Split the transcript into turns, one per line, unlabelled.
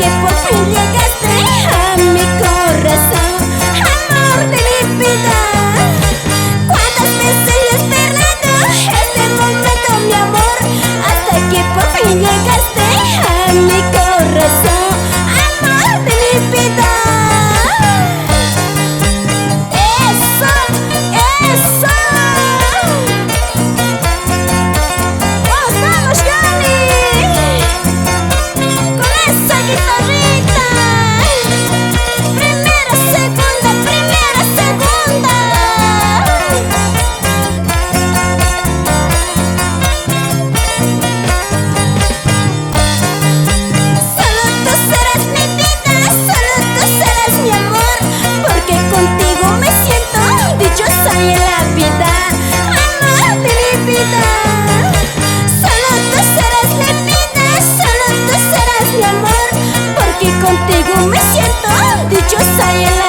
que por fin llegaste a mi corazón, amor de mi vida. Cuántas veces he esperado este momento, mi amor, hasta que por fin llegaste a mi corazón, amor de mi vida. Eso, eso. ¡Vamos, Johnny! Con esa guitarrita. Primera, segunda, primera, segunda. Solo tú serás mi vida, solo tú serás mi amor, porque contigo me siento dichosa en la vida, amor de mi vida. Solo tú serás mi vida, solo tú serás mi amor, porque contigo me siento dichosa en la vida.